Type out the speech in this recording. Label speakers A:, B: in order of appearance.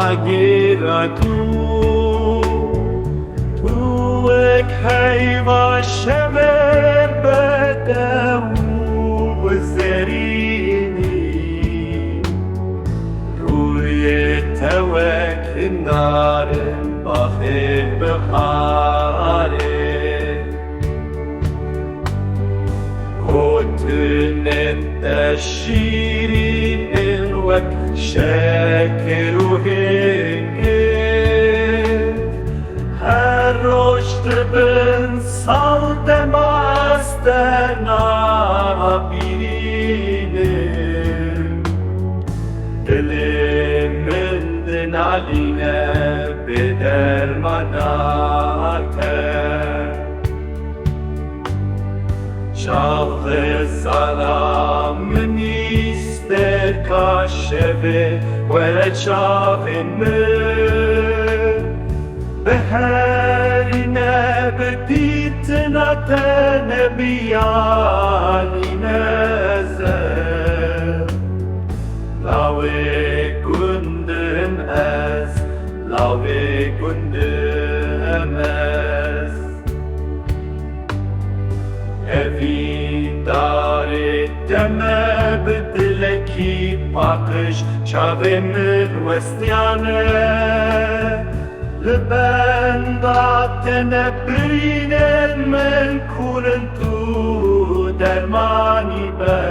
A: agir tu ek heyva şevê bedew zêrînî Rûyê tewek hinarên baxê biharê Gotinên de şîrîn wek şekir û hingiv Her roj dibin sal dema nabînim Dilê min dinalîne bi dermana Çavxezala minî stêrka şevê Warê Çavên min biherine bi dîtina tene biyanî lawê gundim ez lawê gundim ez Evîndarê dema bi dilekî paqij Çavên min westiyane Li benda te nebînin min kurin tu dermanî be